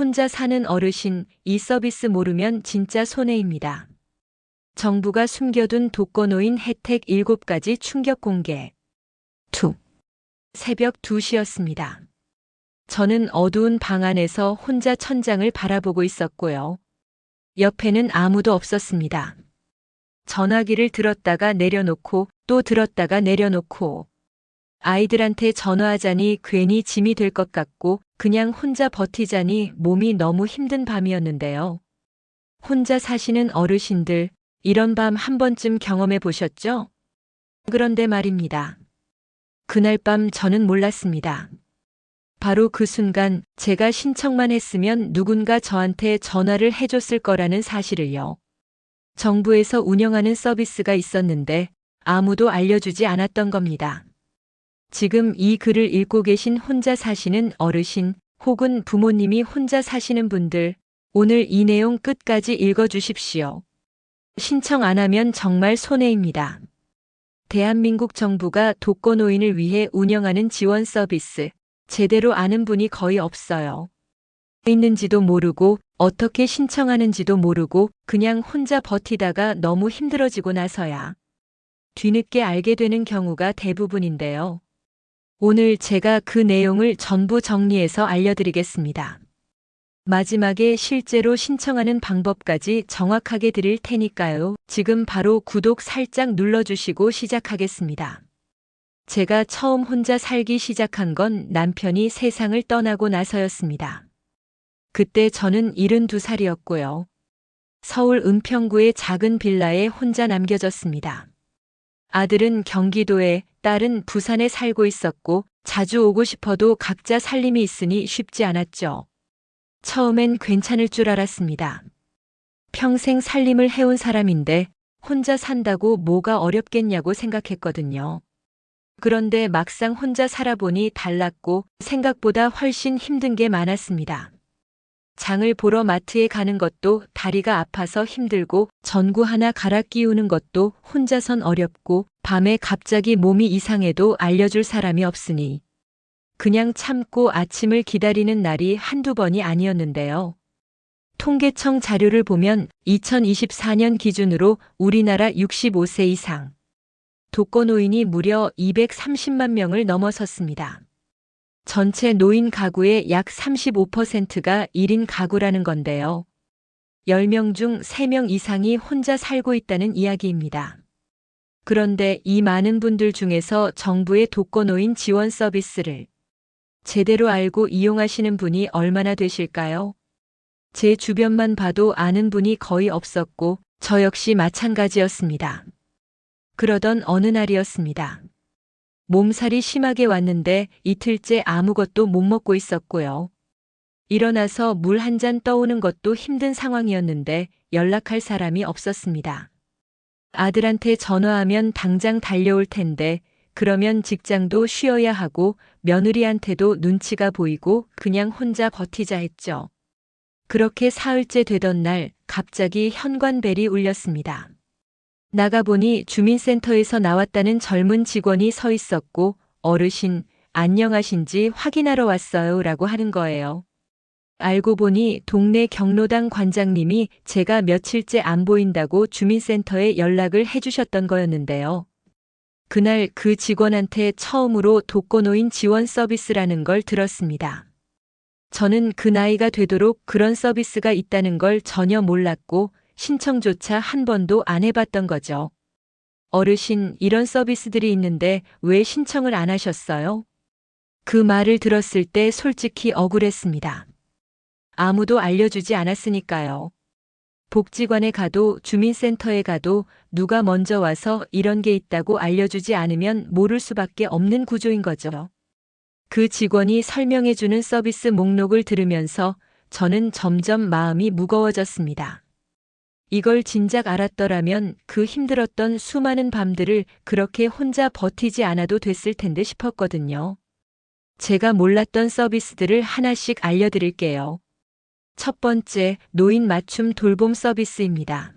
혼자 사는 어르신, 이 서비스 모르면 진짜 손해입니다. 정부가 숨겨둔 독거노인 혜택 7가지 충격 공개. 2. 새벽 2시였습니다. 저는 어두운 방 안에서 혼자 천장을 바라보고 있었고요. 옆에는 아무도 없었습니다. 전화기를 들었다가 내려놓고 또 들었다가 내려놓고 아이들한테 전화하자니 괜히 짐이 될 것 같고 그냥 혼자 버티자니 몸이 너무 힘든 밤이었는데요. 혼자 사시는 어르신들, 이런 밤 한 번쯤 경험해 보셨죠? 그런데 말입니다. 그날 밤 저는 몰랐습니다. 바로 그 순간 제가 신청만 했으면 누군가 저한테 전화를 해줬을 거라는 사실을요. 정부에서 운영하는 서비스가 있었는데 아무도 알려주지 않았던 겁니다. 지금 이 글을 읽고 계신 혼자 사시는 어르신 혹은 부모님이 혼자 사시는 분들, 오늘 이 내용 끝까지 읽어주십시오. 신청 안 하면 정말 손해입니다. 대한민국 정부가 독거노인을 위해 운영하는 지원 서비스, 제대로 아는 분이 거의 없어요. 있는지도 모르고 어떻게 신청하는지도 모르고 그냥 혼자 버티다가 너무 힘들어지고 나서야 뒤늦게 알게 되는 경우가 대부분인데요. 오늘 제가 그 내용을 전부 정리해서 알려드리겠습니다. 마지막에 실제로 신청하는 방법까지 정확하게 드릴 테니까요. 지금 바로 구독 살짝 눌러주시고 시작하겠습니다. 제가 처음 혼자 살기 시작한 건 남편이 세상을 떠나고 나서였습니다. 그때 저는 72살이었고요. 서울 은평구의 작은 빌라에 혼자 남겨졌습니다. 아들은 경기도에, 딸은 부산에 살고 있었고 자주 오고 싶어도 각자 살림이 있으니 쉽지 않았죠. 처음엔 괜찮을 줄 알았습니다. 평생 살림을 해온 사람인데 혼자 산다고 뭐가 어렵겠냐고 생각했거든요. 그런데 막상 혼자 살아보니 달랐고 생각보다 훨씬 힘든 게 많았습니다. 장을 보러 마트에 가는 것도 다리가 아파서 힘들고 전구 하나 갈아 끼우는 것도 혼자선 어렵고 밤에 갑자기 몸이 이상해도 알려줄 사람이 없으니 그냥 참고 아침을 기다리는 날이 한두 번이 아니었는데요. 통계청 자료를 보면 2024년 기준으로 우리나라 65세 이상 독거노인이 무려 230만 명을 넘어섰습니다. 전체 노인 가구의 약 35%가 1인 가구라는 건데요. 10명 중 3명 이상이 혼자 살고 있다는 이야기입니다. 그런데 이 많은 분들 중에서 정부의 독거노인 지원 서비스를 제대로 알고 이용하시는 분이 얼마나 되실까요? 제 주변만 봐도 아는 분이 거의 없었고 저 역시 마찬가지였습니다. 그러던 어느 날이었습니다. 몸살이 심하게 왔는데 이틀째 아무것도 못 먹고 있었고요. 일어나서 물 한 잔 떠오는 것도 힘든 상황이었는데 연락할 사람이 없었습니다. 아들한테 전화하면 당장 달려올 텐데 그러면 직장도 쉬어야 하고 며느리한테도 눈치가 보이고 그냥 혼자 버티자 했죠. 그렇게 사흘째 되던 날 갑자기 현관벨이 울렸습니다. 나가보니 주민센터에서 나왔다는 젊은 직원이 서 있었고 어르신, 안녕하신지 확인하러 왔어요 라고 하는 거예요. 알고 보니 동네 경로당 관장님이 제가 며칠째 안 보인다고 주민센터에 연락을 해주셨던 거였는데요. 그날 그 직원한테 처음으로 독거노인 지원 서비스라는 걸 들었습니다. 저는 그 나이가 되도록 그런 서비스가 있다는 걸 전혀 몰랐고 신청조차 한 번도 안 해봤던 거죠. 어르신, 이런 서비스들이 있는데 왜 신청을 안 하셨어요? 그 말을 들었을 때 솔직히 억울했습니다. 아무도 알려주지 않았으니까요. 복지관에 가도 주민센터에 가도 누가 먼저 와서 이런 게 있다고 알려주지 않으면 모를 수밖에 없는 구조인 거죠. 그 직원이 설명해주는 서비스 목록을 들으면서 저는 점점 마음이 무거워졌습니다. 이걸 진작 알았더라면 그 힘들었던 수많은 밤들을 그렇게 혼자 버티지 않아도 됐을 텐데 싶었거든요. 제가 몰랐던 서비스들을 하나씩 알려드릴게요. 첫 번째, 노인 맞춤 돌봄 서비스입니다.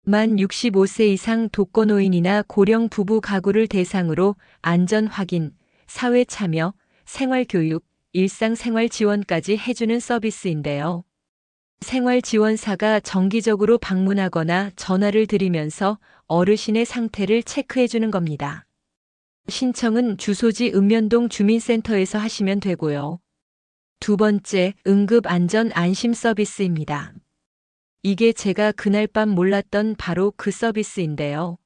만 65세 이상 독거노인이나 고령 부부 가구를 대상으로 안전 확인, 사회 참여, 생활 교육, 일상생활 지원까지 해주는 서비스인데요. 생활지원사가 정기적으로 방문하거나 전화를 드리면서 어르신의 상태를 체크해주는 겁니다. 신청은 주소지 읍면동 주민센터에서 하시면 되고요. 두 번째, 응급안전안심 서비스입니다. 이게 제가 그날 밤 몰랐던 바로 그 서비스인데요.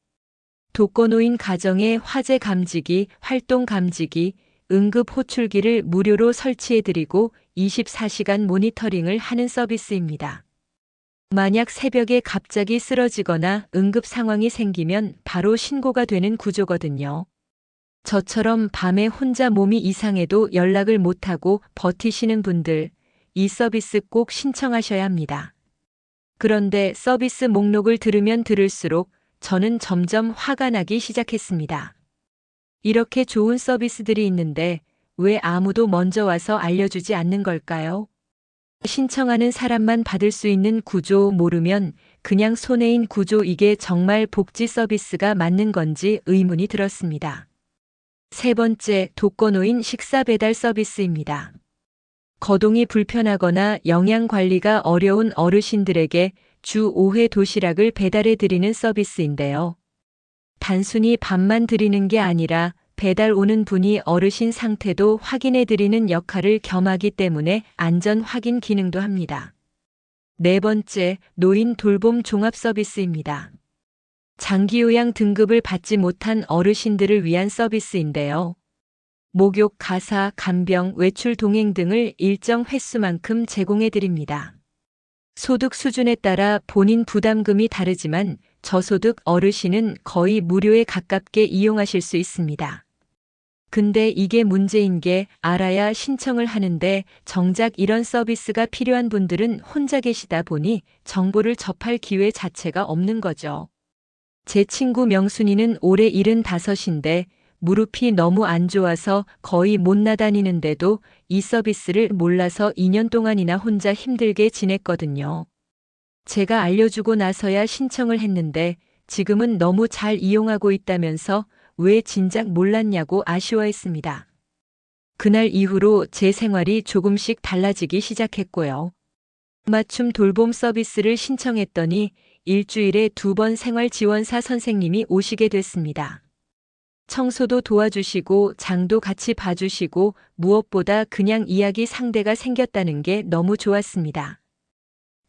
독거노인 가정에 화재 감지기, 활동 감지기, 응급 호출기를 무료로 설치해드리고 24시간 모니터링을 하는 서비스입니다. 만약 새벽에 갑자기 쓰러지거나 응급 상황이 생기면 바로 신고가 되는 구조거든요. 저처럼 밤에 혼자 몸이 이상해도 연락을 못하고 버티시는 분들, 이 서비스 꼭 신청하셔야 합니다. 그런데 서비스 목록을 들으면 들을수록 저는 점점 화가 나기 시작했습니다. 이렇게 좋은 서비스들이 있는데 왜 아무도 먼저 와서 알려주지 않는 걸까요? 신청하는 사람만 받을 수 있는 구조 모르면 그냥 손해인 구조, 이게 정말 복지 서비스가 맞는 건지 의문이 들었습니다. 세 번째, 독거노인 식사 배달 서비스입니다. 거동이 불편하거나 영양 관리가 어려운 어르신들에게 주 5회 도시락을 배달해 드리는 서비스인데요. 단순히 밥만 드리는 게 아니라 배달 오는 분이 어르신 상태도 확인해 드리는 역할을 겸하기 때문에 안전 확인 기능도 합니다. 네 번째, 노인 돌봄 종합 서비스입니다. 장기요양 등급을 받지 못한 어르신들을 위한 서비스인데요. 목욕, 가사, 간병, 외출 동행 등을 일정 횟수만큼 제공해 드립니다. 소득 수준에 따라 본인 부담금이 다르지만 저소득 어르신은 거의 무료에 가깝게 이용하실 수 있습니다. 근데 이게 문제인 게, 알아야 신청을 하는데 정작 이런 서비스가 필요한 분들은 혼자 계시다 보니 정보를 접할 기회 자체가 없는 거죠. 제 친구 명순이는 올해 75인데 무릎이 너무 안 좋아서 거의 못 나다니는데도 이 서비스를 몰라서 2년 동안이나 혼자 힘들게 지냈거든요. 제가 알려주고 나서야 신청을 했는데 지금은 너무 잘 이용하고 있다면서 왜 진작 몰랐냐고 아쉬워했습니다. 그날 이후로 제 생활이 조금씩 달라지기 시작했고요. 맞춤 돌봄 서비스를 신청했더니 일주일에 2번 생활지원사 선생님이 오시게 됐습니다. 청소도 도와주시고 장도 같이 봐주시고 무엇보다 그냥 이야기 상대가 생겼다는 게 너무 좋았습니다.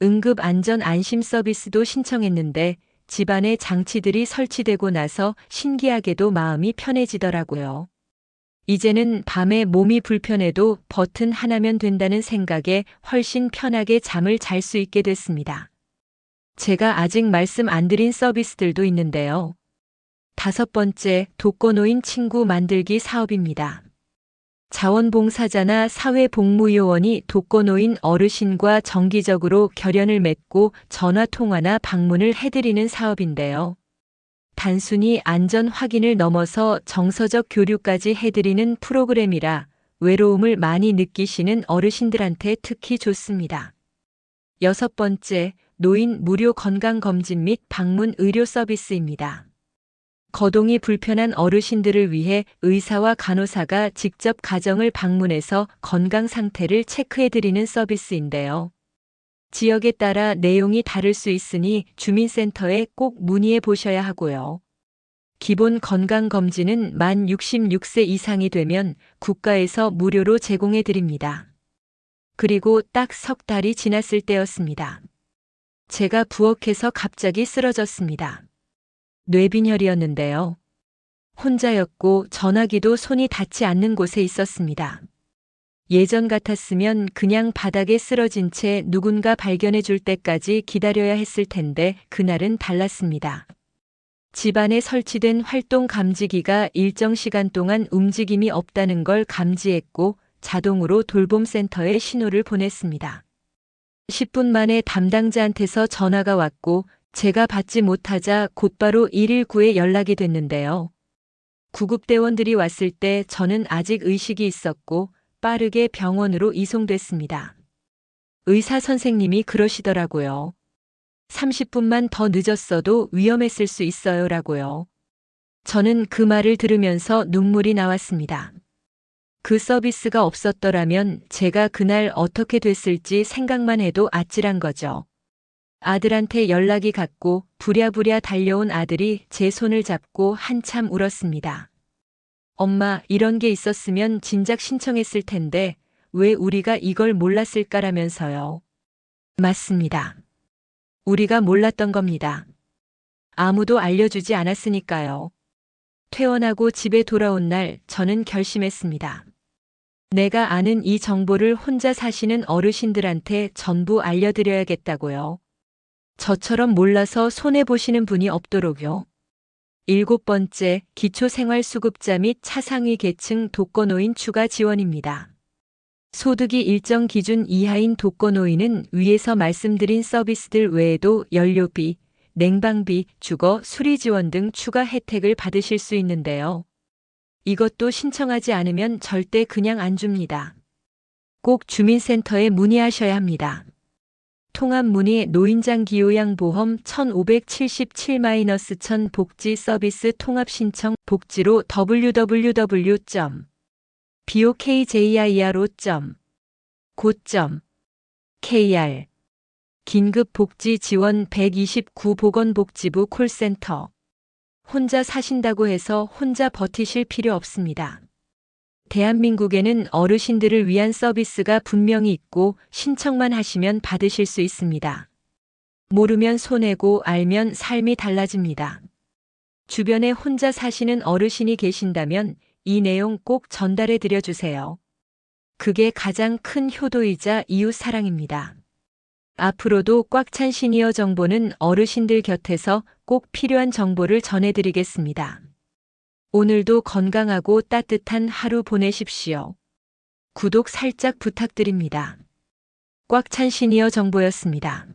응급안전안심 서비스도 신청했는데 집안에 장치들이 설치되고 나서 신기하게도 마음이 편해지더라고요. 이제는 밤에 몸이 불편해도 버튼 하나면 된다는 생각에 훨씬 편하게 잠을 잘 수 있게 됐습니다. 제가 아직 말씀 안 드린 서비스들도 있는데요. 다섯 번째, 독거노인 친구 만들기 사업입니다. 자원봉사자나 사회복무요원이 독거노인 어르신과 정기적으로 결연을 맺고 전화통화나 방문을 해드리는 사업인데요. 단순히 안전 확인을 넘어서 정서적 교류까지 해드리는 프로그램이라 외로움을 많이 느끼시는 어르신들한테 특히 좋습니다. 여섯 번째, 노인 무료 건강검진 및 방문 의료 서비스입니다. 거동이 불편한 어르신들을 위해 의사와 간호사가 직접 가정을 방문해서 건강 상태를 체크해드리는 서비스인데요. 지역에 따라 내용이 다를 수 있으니 주민센터에 꼭 문의해 보셔야 하고요. 기본 건강검진은 만 66세 이상이 되면 국가에서 무료로 제공해 드립니다. 그리고 딱 3달이 지났을 때였습니다. 제가 부엌에서 갑자기 쓰러졌습니다. 뇌빈혈이었는데요. 혼자였고 전화기도 손이 닿지 않는 곳에 있었습니다. 예전 같았으면 그냥 바닥에 쓰러진 채 누군가 발견해 줄 때까지 기다려야 했을 텐데 그날은 달랐습니다. 집안에 설치된 활동 감지기가 일정 시간 동안 움직임이 없다는 걸 감지했고 자동으로 돌봄센터에 신호를 보냈습니다. 10분 만에 담당자한테서 전화가 왔고 제가 받지 못하자 곧바로 119에 연락이 됐는데요. 구급대원들이 왔을 때 저는 아직 의식이 있었고 빠르게 병원으로 이송됐습니다. 의사 선생님이 그러시더라고요. 30분만 더 늦었어도 위험했을 수 있어요 라고요. 저는 그 말을 들으면서 눈물이 나왔습니다. 그 서비스가 없었더라면 제가 그날 어떻게 됐을지 생각만 해도 아찔한 거죠. 아들한테 연락이 갔고 부랴부랴 달려온 아들이 제 손을 잡고 한참 울었습니다. 엄마, 이런 게 있었으면 진작 신청했을 텐데 왜 우리가 이걸 몰랐을까라면서요. 맞습니다. 우리가 몰랐던 겁니다. 아무도 알려주지 않았으니까요. 퇴원하고 집에 돌아온 날 저는 결심했습니다. 내가 아는 이 정보를 혼자 사시는 어르신들한테 전부 알려드려야겠다고요. 저처럼 몰라서 손해보시는 분이 없도록요. 7번째, 기초생활수급자 및 차상위 계층 독거노인 추가 지원입니다. 소득이 일정 기준 이하인 독거노인은 위에서 말씀드린 서비스들 외에도 연료비, 냉방비, 주거, 수리 지원 등 추가 혜택을 받으실 수 있는데요. 이것도 신청하지 않으면 절대 그냥 안 줍니다. 꼭 주민센터에 문의하셔야 합니다. 통합 문의 노인장 기요양보험 1577-1000 복지 서비스 통합 신청 복지로 www.bokjiro.go.kr 긴급 복지 지원 129 보건복지부 콜센터. 혼자 사신다고 해서 혼자 버티실 필요 없습니다. 대한민국에는 어르신들을 위한 서비스가 분명히 있고 신청만 하시면 받으실 수 있습니다. 모르면 손해고 알면 삶이 달라집니다. 주변에 혼자 사시는 어르신이 계신다면 이 내용 꼭 전달해 드려 주세요. 그게 가장 큰 효도이자 이웃 사랑입니다. 앞으로도 꽉 찬 시니어 정보는 어르신들 곁에서 꼭 필요한 정보를 전해드리겠습니다. 오늘도 건강하고 따뜻한 하루 보내십시오. 구독 살짝 부탁드립니다. 꽉 찬 시니어 정보였습니다.